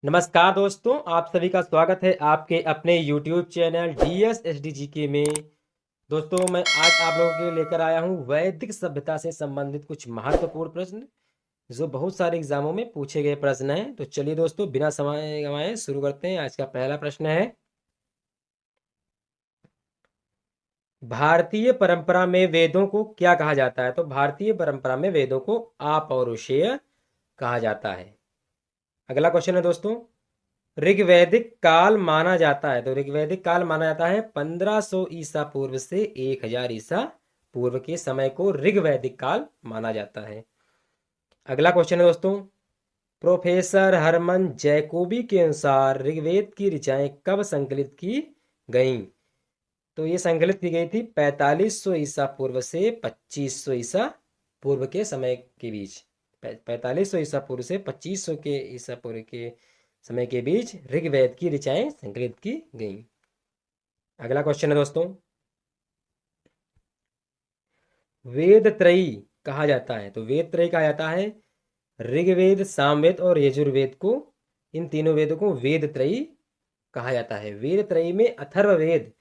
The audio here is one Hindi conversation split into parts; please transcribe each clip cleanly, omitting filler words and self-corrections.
नमस्कार दोस्तों, आप सभी का स्वागत है आपके अपने YouTube चैनल DSSDGK में। दोस्तों, मैं आज आप लोगों के लिए लेकर आया हूँ वैदिक सभ्यता से संबंधित कुछ महत्वपूर्ण प्रश्न जो बहुत सारे एग्जामों में पूछे गए प्रश्न हैं। तो चलिए दोस्तों, बिना समय गंवाए शुरू करते हैं। आज का पहला प्रश्न है, भारतीय परंपरा में वेदों को क्या कहा जाता है? तो भारतीय परंपरा में वेदों को अपौरुषेय कहा जाता है। अगला क्वेश्चन है दोस्तों, ऋग्वैदिक काल माना जाता है। तो ऋग्वैदिक काल माना जाता है 1500 ईसा पूर्व से 1000 ईसा पूर्व के समय को ऋग्वैदिक काल माना जाता है। अगला क्वेश्चन है दोस्तों, प्रोफेसर हरमन जैकोबी के अनुसार ऋग्वेद की ऋचाएं कब संकलित की गईं? तो ये संकलित की गई थी 4500 ईसा पूर्व से 2500 ईसा पूर्व के समय के बीच। 4500 ईसा पूर्व से 2500 के ईसा पूर्व के समय के बीच ऋग्वेद की ऋचाएं संकलित की गईं। अगला क्वेश्चन है दोस्तों, वेद त्रयी कहा जाता है। तो वेद त्रयी कहा जाता है ऋग्वेद, सामवेद और यजुर्वेद को। इन तीनों वेदों को वेद त्रयी कहा जाता है। वेद त्रयी में अथर्ववेद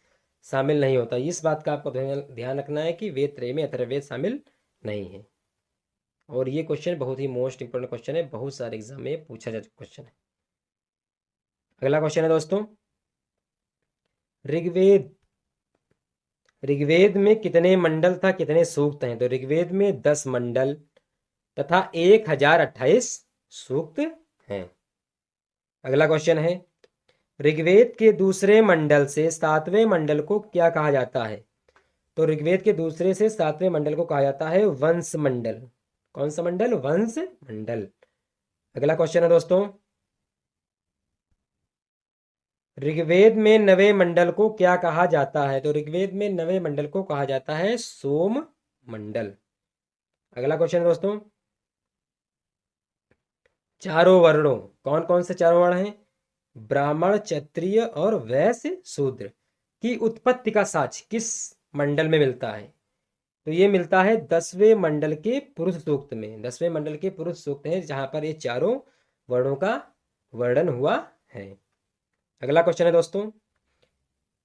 शामिल नहीं होता। इस बात का आपको ध्यान रखना है कि वेद त्रयी में अथर्ववेद शामिल नहीं है। और ये क्वेश्चन बहुत ही मोस्ट इंपोर्टेंट क्वेश्चन है, बहुत सारे एग्जाम में पूछा जा चुका क्वेश्चन है। अगला क्वेश्चन है दोस्तों, ऋग्वेद ऋग्वेद में कितने मंडल था, कितने सूक्त हैं? तो ऋग्वेद में 10 मंडल तथा 1028 सूक्त हैं। अगला क्वेश्चन है, ऋग्वेद के दूसरे मंडल से सातवें मंडल को क्या कहा जाता है? तो ऋग्वेद के दूसरे से सातवें मंडल को कहा जाता है वंश मंडल। कौन सा मंडल? वंश मंडल। अगला क्वेश्चन है दोस्तों, ऋग्वेद में नवे मंडल को क्या कहा जाता है? तो ऋग्वेद में नवे मंडल को कहा जाता है सोम मंडल। अगला क्वेश्चन है दोस्तों, चारों वर्णों, कौन कौन से चारों वर्ण हैं? ब्राह्मण, क्षत्रिय और वैश्य, शूद्र की उत्पत्ति का साक्ष्य किस मंडल में मिलता है? तो ये मिलता है 10वें मंडल के पुरुष सूक्त में। 10वें मंडल के पुरुष सूक्त है जहां पर ये चारों वर्णों का वर्णन हुआ है। अगला क्वेश्चन है दोस्तों,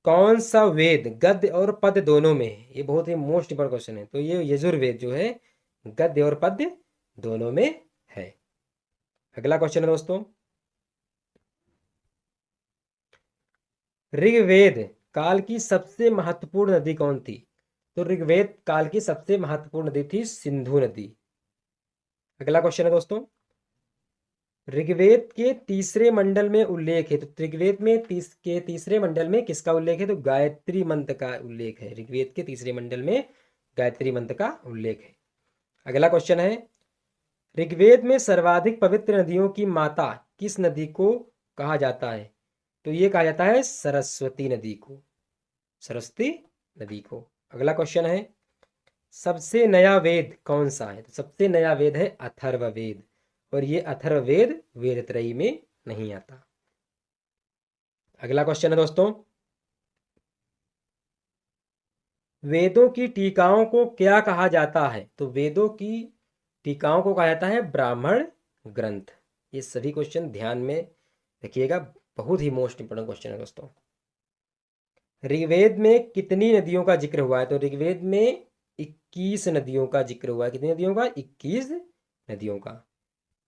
कौन सा वेद गद्य और पद्य दोनों में है? ये बहुत ही मोस्ट इंपोर्टेंट क्वेश्चन है। तो ये यजुर्वेद जो है गद्य और पद्य दोनों में है। अगला क्वेश्चन है दोस्तों, ऋग्वेद काल की सबसे महत्वपूर्ण नदी कौन थी? तो ऋग्वेद काल की सबसे महत्वपूर्ण नदी थी सिंधु नदी। अगला क्वेश्चन है दोस्तों, ऋग्वेद के तीसरे मंडल में उल्लेख है। तो ऋग्वेद में तीसरे मंडल में किसका उल्लेख है? तो गायत्री मंत्र का उल्लेख है। ऋग्वेद के तीसरे मंडल में गायत्री मंत्र का उल्लेख है। अगला क्वेश्चन है, ऋग्वेद में सर्वाधिक पवित्र नदियों की माता किस नदी को कहा जाता है? तो ये कहा जाता है सरस्वती नदी को। सरस्वती नदी को। अगला क्वेश्चन है, सबसे नया वेद कौन सा है? तो सबसे नया वेद है अथर्ववेद, और ये अथर्ववेद वेदत्रयी में नहीं आता। अगला क्वेश्चन है दोस्तों, वेदों की टीकाओं को क्या कहा जाता है? तो वेदों की टीकाओं को कहा जाता है ब्राह्मण ग्रंथ। ये सभी क्वेश्चन ध्यान में रखिएगा, बहुत ही मोस्ट इंपोर्टेंट क्वेश्चन है दोस्तों। ऋग्वेद में कितनी नदियों का जिक्र हुआ है? तो ऋग्वेद में 21 नदियों का जिक्र हुआ है। कितनी नदियों का? 21 नदियों का।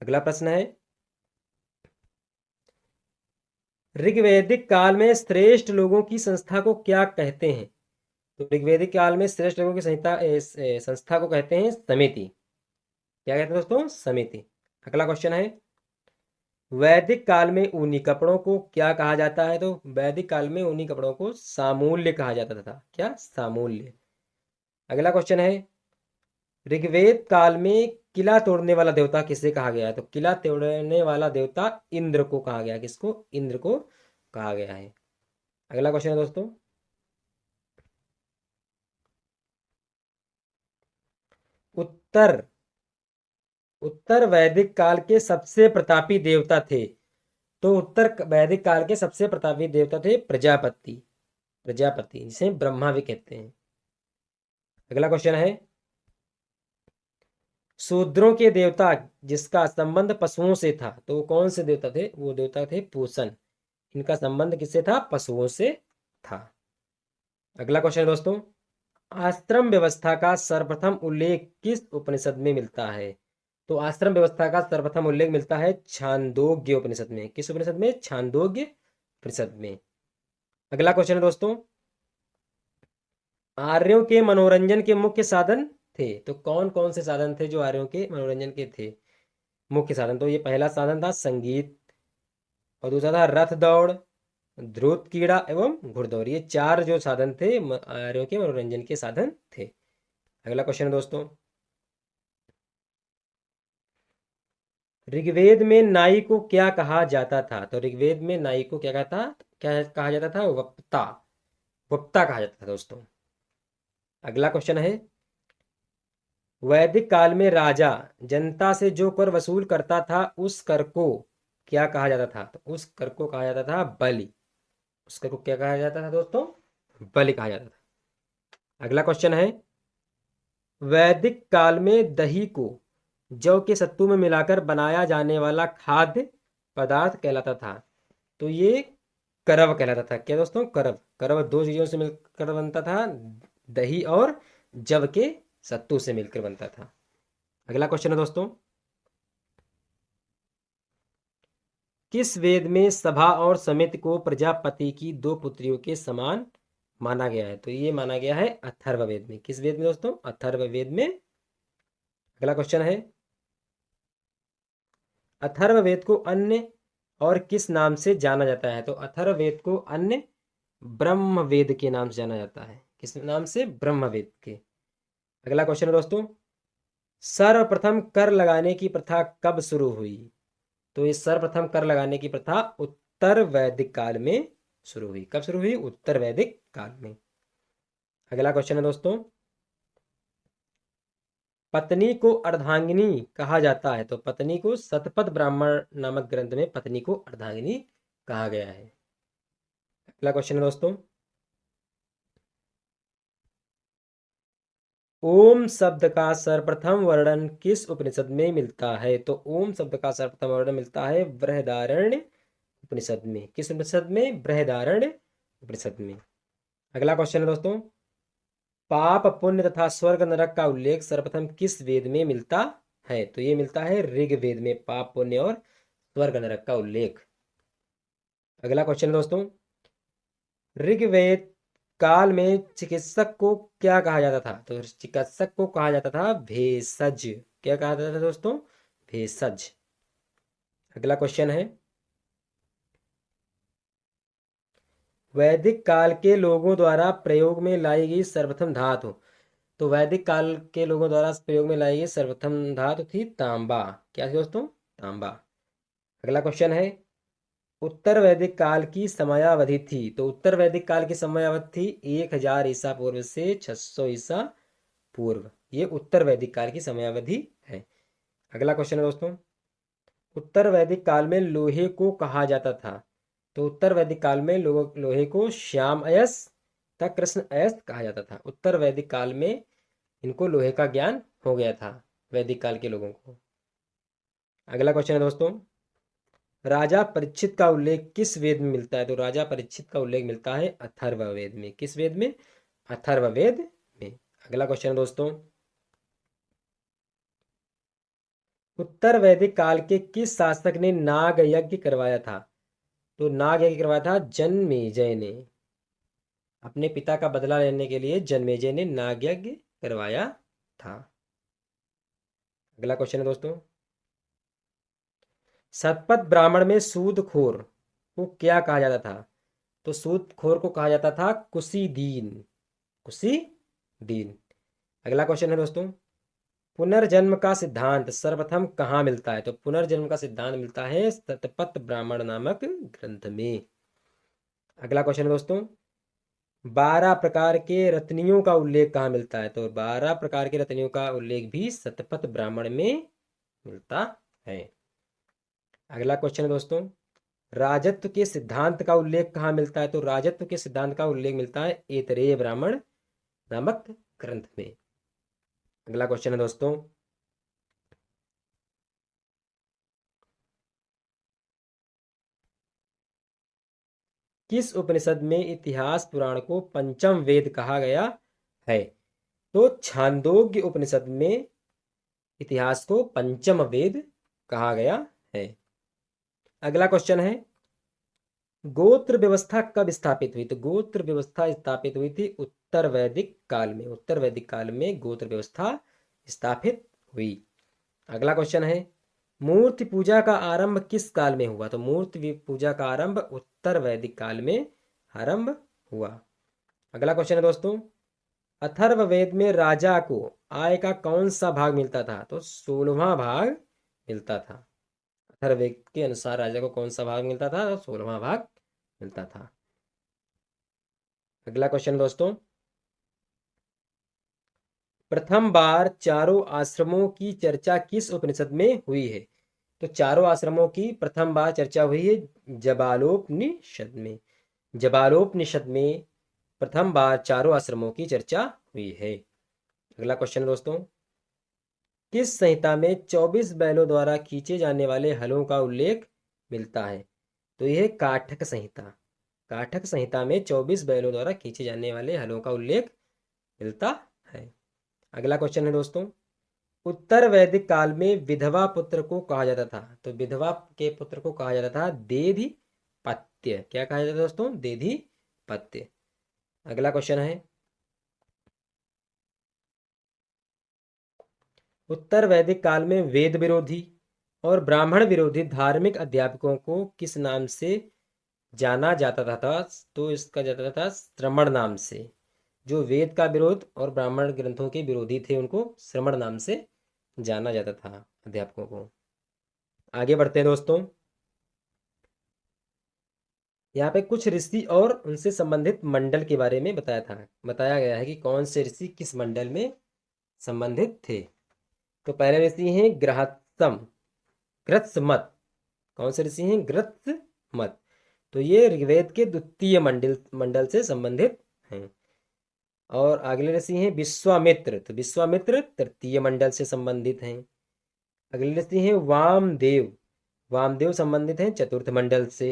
अगला प्रश्न है, ऋग्वैदिक काल में श्रेष्ठ लोगों की संस्था को क्या कहते हैं? तो ऋग्वैदिक काल में श्रेष्ठ लोगों की संस्था को कहते हैं समिति। क्या कहते हैं दोस्तों? समिति। अगला क्वेश्चन है, वैदिक काल में ऊनी कपड़ों को क्या कहा जाता है? तो वैदिक काल में ऊनी कपड़ों को सामूल्य कहा जाता था। क्या? सामूल्य। अगला क्वेश्चन है, ऋग्वेद काल में किला तोड़ने वाला देवता किसे कहा गया है? तो किला तोड़ने वाला देवता इंद्र को कहा गया। किसको? इंद्र को कहा गया है। अगला क्वेश्चन है दोस्तों, उत्तर उत्तर वैदिक काल के सबसे प्रतापी देवता थे। तो उत्तर वैदिक काल के सबसे प्रतापी देवता थे प्रजापति। प्रजापति जिसे ब्रह्मा भी कहते हैं। अगला क्वेश्चन है, शूद्रों के देवता जिसका संबंध पशुओं से था, तो वो कौन से देवता थे? वो देवता थे पूषण। इनका संबंध किससे था? पशुओं से था। अगला क्वेश्चन है दोस्तों, आश्रम व्यवस्था का सर्वप्रथम उल्लेख किस उपनिषद में मिलता है? तो आश्रम व्यवस्था का सर्वप्रथम उल्लेख मिलता है छांदोग्य उपनिषद में। किस उपनिषद में? छांदोग्य उपनिषद में। अगला क्वेश्चन है दोस्तों, आर्यों के मनोरंजन के मुख्य साधन थे, तो कौन कौन से साधन थे जो आर्यों के मनोरंजन के थे? मुख्य साधन, तो ये पहला साधन था संगीत, और दूसरा था रथ दौड़, ध्रुत कीड़ा एवं घुड़दौड़। ये चार जो साधन थे आर्यों के मनोरंजन के साधन थे। अगला क्वेश्चन है दोस्तों, ऋग्वेद में नाई को क्या कहा जाता था? तो ऋग्वेद में नाई को क्या कहा जाता था? वक्ता। वक्ता कहा जाता था दोस्तों। अगला क्वेश्चन है, वैदिक काल में राजा जनता से जो कर वसूल करता था उस कर को क्या कहा जाता था? तो उस कर को कहा जाता था बलि। उस कर को क्या कहा जाता था दोस्तों? बलि कहा जाता था। अगला क्वेश्चन है, वैदिक काल में दही को जौ के सत्तू में मिलाकर बनाया जाने वाला खाद्य पदार्थ कहलाता था, तो ये करव कहलाता था। क्या दोस्तों? करव। करव दो चीजों से मिलकर बनता था, दही और जव के सत्तू से मिलकर बनता था। अगला क्वेश्चन है दोस्तों, किस वेद में सभा और समिति को प्रजापति की दो पुत्रियों के समान माना गया है? तो ये माना गया है अथर्ववेद में। किस वेद में दोस्तों? अथर्ववेद में। अगला क्वेश्चन है, अथर्ववेद को अन्य और किस नाम से जाना जाता है? तो अथर्ववेद को अन्य ब्रह्मवेद के नाम से जाना जाता है। किस नाम से? ब्रह्मवेद के। अगला क्वेश्चन है दोस्तों, सर्वप्रथम कर लगाने की प्रथा कब शुरू हुई? तो ये सर्वप्रथम कर लगाने की प्रथा उत्तर वैदिक काल में शुरू हुई। कब शुरू हुई? उत्तर वैदिक काल में। अगला क्वेश्चन है दोस्तों, पत्नी को अर्धांगिनी कहा जाता है, तो पत्नी को शतपथ ब्राह्मण नामक ग्रंथ में पत्नी को अर्धांगिनी कहा गया है। अगला क्वेश्चन है दोस्तों, ओम शब्द का सर्वप्रथम वर्णन किस उपनिषद में मिलता है? तो ओम शब्द का सर्वप्रथम वर्णन मिलता है बृहदारण्य उपनिषद में। किस उपनिषद में? बृहदारण्य उपनिषद में। अगला क्वेश्चन है दोस्तों, पाप पुण्य तथा स्वर्ग नरक का उल्लेख सर्वप्रथम किस वेद में मिलता है? तो ये मिलता है ऋग्वेद में, पाप पुण्य और स्वर्ग नरक का उल्लेख। अगला क्वेश्चन है दोस्तों, ऋग्वेद काल में चिकित्सक को क्या कहा जाता था? तो चिकित्सक को कहा जाता था भेषज। क्या कहा जाता था दोस्तों? भेषज। अगला क्वेश्चन है, वैदिक काल के लोगों द्वारा प्रयोग में लाई गई सर्वप्रथम धातु। तो वैदिक काल के लोगों द्वारा प्रयोग में लाई गई सर्वप्रथम धातु थी तांबा। क्या थी दोस्तों? तांबा। अगला क्वेश्चन है, उत्तर वैदिक काल की समयावधि थी। तो उत्तर वैदिक काल की समयावधि थी 1000 ईसा पूर्व से 600 ईसा पूर्व। ये उत्तर वैदिक काल की समयावधि है। अगला क्वेश्चन है दोस्तों, उत्तर वैदिक काल में लोहे को कहा जाता था। तो उत्तर वैदिक काल में लोहे को श्याम अयस तथा कृष्ण अयस कहा जाता था। उत्तर वैदिक काल में इनको लोहे का ज्ञान हो गया था, वैदिक काल के लोगों को। अगला क्वेश्चन है दोस्तों, राजा परीक्षित का उल्लेख किस वेद में मिलता है? तो राजा परीक्षित का उल्लेख मिलता है अथर्ववेद में। किस वेद में? अथर्ववेद में। अगला क्वेश्चन है दोस्तों, उत्तर वैदिक काल के किस शासक ने नाग यज्ञ करवाया था? तो नाग यज्ञ करवाया था जन्मेजय ने। अपने पिता का बदला लेने के लिए जन्मेजय ने नाग यज्ञ करवाया था। अगला क्वेश्चन है दोस्तों, शतपथ ब्राह्मण में सूदखोर को क्या कहा जाता था? तो सूदखोर को कहा जाता था कुशीदीन। कुशीदीन। अगला क्वेश्चन है दोस्तों, पुनर्जन्म का सिद्धांत सर्वप्रथम कहाँ मिलता है? तो पुनर्जन्म का सिद्धांत मिलता है शतपथ ब्राह्मण नामक ग्रंथ में। अगला क्वेश्चन है दोस्तों, 12 प्रकार के रत्नियों का उल्लेख कहाँ मिलता है? तो 12 प्रकार के रत्नियों का उल्लेख भी शतपथ ब्राह्मण में मिलता है। अगला क्वेश्चन है दोस्तों, राजत्व के सिद्धांत का उल्लेख कहाँ मिलता है? तो राजत्व के सिद्धांत का उल्लेख मिलता है ऐतरेय ब्राह्मण नामक ग्रंथ में। अगला क्वेश्चन है दोस्तों, किस उपनिषद में इतिहास पुराण को पंचम वेद कहा गया है? तो छांदोग्य उपनिषद में इतिहास को पंचम वेद कहा गया है। अगला क्वेश्चन है, गोत्र व्यवस्था कब स्थापित हुई? तो गोत्र व्यवस्था स्थापित हुई थी उत्तर वैदिक काल में। उत्तर वैदिक काल में गोत्र व्यवस्था स्थापित हुई। अगला क्वेश्चन है, मूर्ति पूजा का आरंभ किस काल में हुआ? तो मूर्ति पूजा का आरंभ उत्तर वैदिक काल में आरंभ हुआ। अगला क्वेश्चन है दोस्तों, अथर्ववेद में राजा को आय का कौन सा भाग मिलता था? तो 16वां भाग मिलता था। अथर्ववेद के अनुसार राजा को कौन सा भाग मिलता था? तो 16वां भाग मिलता था। अगला क्वेश्चन दोस्तों, प्रथम बार चारों आश्रमों की चर्चा किस उपनिषद में हुई है? तो चारों आश्रमों की प्रथम बार चर्चा हुई है जबालोपनिषद में। जबालोपनिषद में प्रथम बार चारों आश्रमों की चर्चा हुई है। अगला क्वेश्चन दोस्तों, किस संहिता में 24 बैलों द्वारा खींचे जाने वाले हलों का उल्लेख मिलता है? तो यह काठक संहिता। काठक संहिता में 24 बैलों द्वारा खींचे जाने वाले हलों का उल्लेख मिलता है। अगला क्वेश्चन है दोस्तों, उत्तर वैदिक काल में विधवा पुत्र को कहा जाता था। तो विधवा के पुत्र को कहा जाता था देधिपत्य। क्या कहा जाता था दोस्तों? देधिपत्य। अगला क्वेश्चन है, उत्तर वैदिक काल में वेद विरोधी और ब्राह्मण विरोधी धार्मिक अध्यापकों को किस नाम से जाना जाता था? तो इसका जाता था श्रमण नाम से। जो वेद का विरोध और ब्राह्मण ग्रंथों के विरोधी थे उनको श्रमण नाम से जाना जाता था अध्यापकों को। आगे बढ़ते हैं दोस्तों, यहाँ पे कुछ ऋषि और उनसे संबंधित मंडल के बारे में बताया गया है कि कौन से ऋषि किस मंडल में संबंधित थे। तो पहले ऋषि हैं गृहस्थम, गृत्समत। कौन से ऋषि हैं? गृत्समत। तो ये ऋग्वेद के द्वितीय मंडल से संबंधित हैं। और अगले ऋषि हैं विश्वामित्र। तो विश्वामित्र तृतीय मंडल से संबंधित हैं। अगले ऋषि हैं वामदेव। वामदेव संबंधित हैं चतुर्थ मंडल से।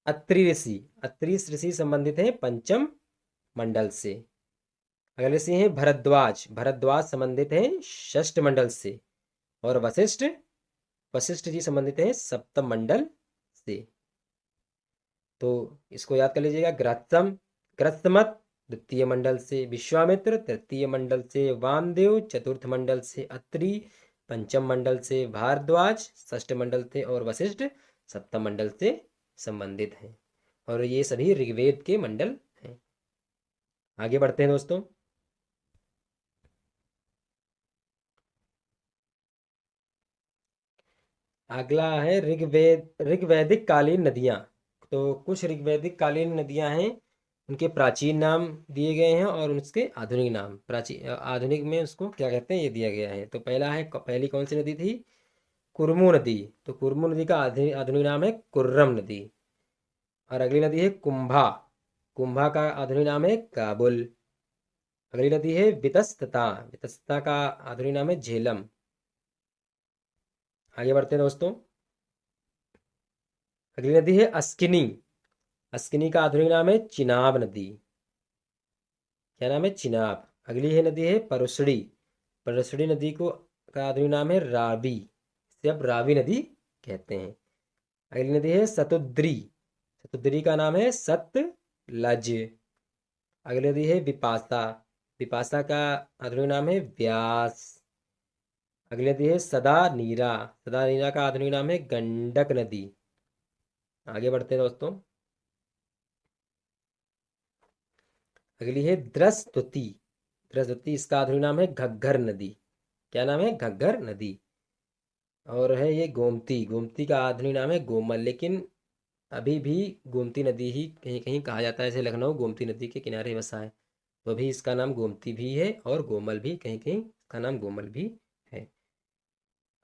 अत्रि ऋषि संबंधित हैं पंचम मंडल से। अगले ऋषि हैं भरद्वाज। भरद्वाज संबंधित हैं षष्ठ मंडल से। और वशिष्ठ जी संबंधित हैं सप्तम मंडल से। तो इसको याद कर लीजिएगा, ग्रस्तमत द्वितीय मंडल से, विश्वामित्र तृतीय मंडल से, वामदेव चतुर्थ मंडल से, अत्रि पंचम मंडल से, भारद्वाज षष्ठ मंडल से और वशिष्ठ सप्तम मंडल से संबंधित हैं। और ये सभी ऋग्वेद के मंडल हैं। आगे बढ़ते हैं दोस्तों, अगला है ऋग्वैदिक कालीन नदियाँ। तो कुछ ऋग्वैदिक कालीन नदियाँ हैं, उनके प्राचीन नाम दिए गए हैं और उसके आधुनिक नाम। आधुनिक में उसको क्या कहते हैं ये दिया गया है। तो पहली कौन सी नदी थी? कुरमू नदी। तो कुरमू नदी का आधुनिक नाम है कुर्रम नदी। और अगली नदी है कुंभा। कुंभा का आधुनिक नाम है काबुल। अगली नदी है वितस्तता। वितस्तता का आधुनिक नाम है झेलम। आगे बढ़ते हैं दोस्तों, अगली नदी है अस्किनी। अस्किनी का आधुनिक नाम है चिनाब नदी। क्या नाम है? चिनाब। अगली है नदी है परसड़ी। परसड़ी नदी का आधुनिक नाम है रावी। इसे अब रावी नदी कहते हैं। अगली नदी है सतुद्री। सतुद्री का नाम है सतलज। अगली नदी है विपासा। विपासा का आधुनिक नाम है व्यास। अगली नदी है सदा नीरा। सदा नीरा का आधुनिक नाम है गंडक नदी। आगे बढ़ते हैं दोस्तों, अगली है द्रस्तुति। द्रस्तुति इसका आधुनिक नाम है घग्गर नदी। क्या नाम है? घग्गर नदी। और है ये गोमती। गोमती का आधुनिक नाम है गोमल, लेकिन अभी भी गोमती नदी ही कहीं कहीं कहा जाता है। जैसे लखनऊ गोमती नदी के किनारे बसा है, तो अभी इसका नाम गोमती भी है और गोमल भी, कहीं कहीं इसका नाम गोमल भी है।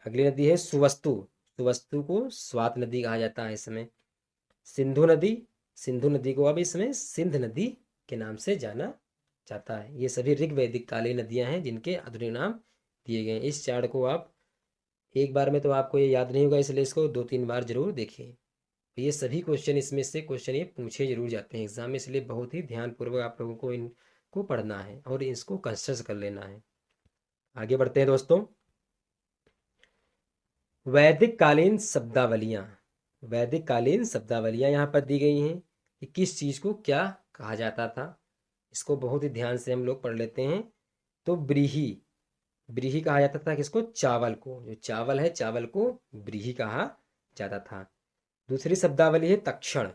अगली नदी है सुवस्तु। सुवस्तु को स्वात नदी कहा जाता है इसमें। सिंधु नदी। सिंधु नदी को अब इसमें सिंध नदी के नाम से जाना जाता है। ये सभी ऋग्वैदिक कालीन नदियां हैं जिनके आधुनिक नाम दिए गए हैं। इस चार्ट को आप एक बार में तो आपको ये याद नहीं होगा, इसलिए इसको 2-3 बार जरूर देखिए। तो ये सभी क्वेश्चन, इसमें से क्वेश्चन ये पूछे जरूर जाते हैं एग्जाम में, इसलिए बहुत ही ध्यानपूर्वक आप लोगों को इनको पढ़ना है और इसको कंसिडर कर लेना है। आगे बढ़ते हैं दोस्तों। वैदिक कालीन शब्दावलियाँ, वैदिक कालीन शब्दावलियाँ यहाँ पर दी गई हैं कि किस चीज़ को क्या कहा जाता था। इसको बहुत ही ध्यान से हम लोग पढ़ लेते हैं। तो ब्रीही, ब्रीही कहा जाता था किसको? चावल को। जो चावल है, चावल को ब्रीही कहा जाता था। दूसरी शब्दावली है तक्षण।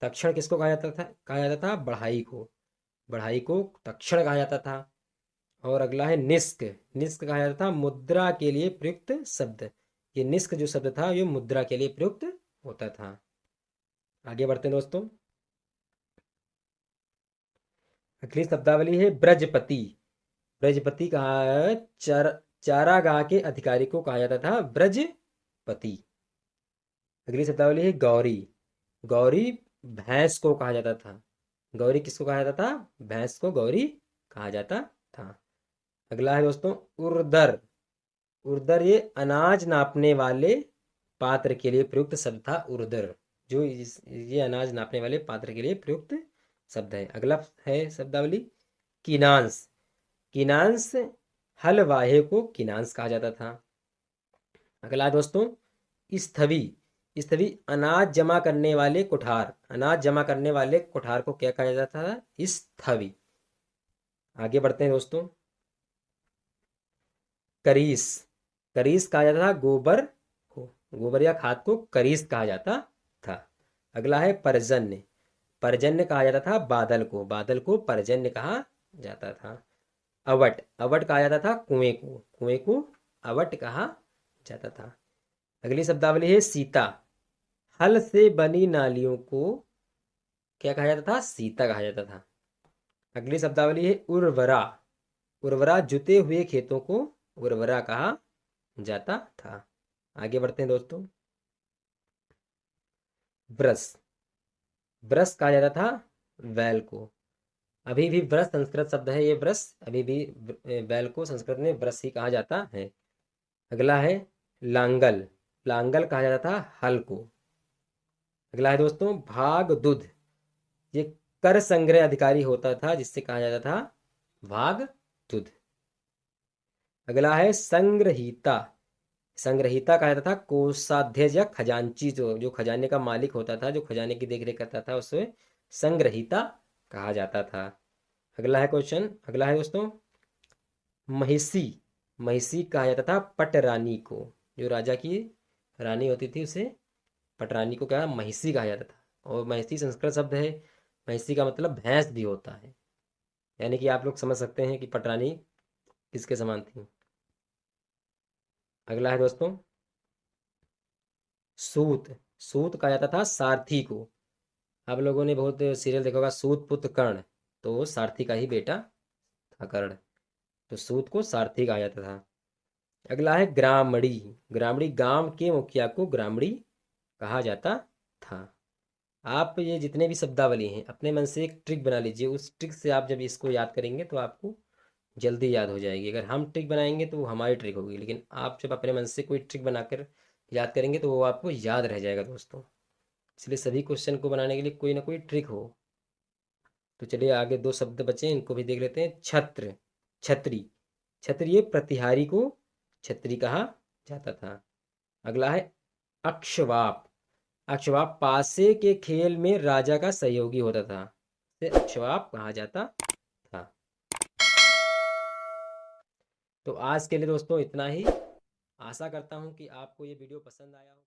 तक्षण किसको कहा जाता था? कहा जाता था बढ़ाई को। बढ़ाई को तक्षण कहा जाता था। और अगला है निष्क। निष्क कहा जाता था मुद्रा के लिए प्रयुक्त शब्द। ये निष्क जो शब्द था ये मुद्रा के लिए प्रयुक्त होता था। आगे बढ़ते हैं दोस्तों। अगली शब्दावली है ब्रजपति। ब्रजपति कहा है चारागाह के अधिकारी को कहा जाता था ब्रजपति। अगली शब्दावली है गौरी। गौरी भैंस को कहा जाता था। गौरी किसको कहा जाता था? भैंस को गौरी कहा जाता था। अगला है दोस्तों उर्दर। उर्दर ये अनाज नापने वाले पात्र के लिए प्रयुक्त शब्द था। उर्दर जो ये अनाज नापने वाले पात्र के लिए प्रयुक्त शब्द है। अगला है शब्दावली किनांस। किनांस हल वाहे को किनांस कहा जाता था। अगला दोस्तों स्थवी। स्थवी अनाज जमा करने वाले कुठार। अनाज जमा करने वाले कुठार को क्या कहा जाता था? स्थवी। आगे बढ़ते हैं दोस्तों। करीस। करीस कहा जाता था गोबर को। गोबर या खाद को करीस कहा जाता था। अगला है परजन्य। परजन्य कहा जाता था बादल को। बादल को परजन्य कहा जाता था। अवट। अवट कहा जाता था कुएं को। कुएं को अवट कहा जाता था। अगली शब्दावली है सीता। हल से बनी नालियों को क्या कहा जाता था? सीता कहा जाता था। अगली शब्दावली है उर्वरा। उर्वरा जुते हुए खेतों को उर्वरा कहा जाता था। आगे बढ़ते हैं दोस्तों। ब्रश। ब्रश कहा जाता था बैल को। अभी भी ब्रश संस्कृत शब्द है ये ब्रश। अभी भी बैल को संस्कृत में ब्रश ही कहा जाता है। अगला है लांगल। लांगल कहा जाता था हल को। अगला है दोस्तों भाग दुध। ये कर संग्रह अधिकारी होता था जिससे कहा जाता था भाग दुध। अगला है संग्रहीता। संग्रहीता कहा जाता था कोषाध्यक्ष या खजांची, जो खजाने का मालिक होता था, जो खजाने की देखरेख करता था, उसे संग्रहीता कहा जाता था। अगला है क्वेश्चन, अगला है दोस्तों महिषी। महिषी कहा जाता था पटरानी को। जो राजा की रानी होती थी उसे पटरानी को क्या महिषी कहा जाता था। और महिषी संस्कृत शब्द है। महिषी का मतलब भैंस भी होता है। यानी कि आप लोग समझ सकते हैं कि पटरानी किसके समान थी। अगला है दोस्तों सूत। सूत कहा जाता था सारथी को। आप लोगों ने बहुत सीरियल देखा होगा सूत पुत्र कर्ण, तो वो सारथी का ही बेटा था कर्ण, तो सूत को सारथी कहा जाता था। अगला है ग्रामणी। ग्रामणी गांव के मुखिया को ग्रामणी कहा जाता था। आप ये जितने भी शब्दावली हैं अपने मन से एक ट्रिक बना लीजिए। उस ट्रिक से आप जब इसको याद करेंगे तो आपको जल्दी याद हो जाएगी। अगर हम ट्रिक बनाएंगे तो वो हमारी ट्रिक होगी, लेकिन आप जब अपने मन से कोई ट्रिक बनाकर याद करेंगे तो वो आपको याद रह जाएगा दोस्तों। इसलिए सभी क्वेश्चन को बनाने के लिए कोई ना कोई ट्रिक हो। तो चलिए आगे दो शब्द बचे, इनको भी देख लेते हैं। छत्र। छतरी। छतरी ये प्रतिहारी को छतरी कहा जाता था। अगला है अक्षवाप। अक्षवाप पासे के खेल में राजा का सहयोगी होता था, इसे अक्षवाप कहा जाता था। तो आज के लिए दोस्तों इतना ही। आशा करता हूँ कि आपको ये वीडियो पसंद आया हो।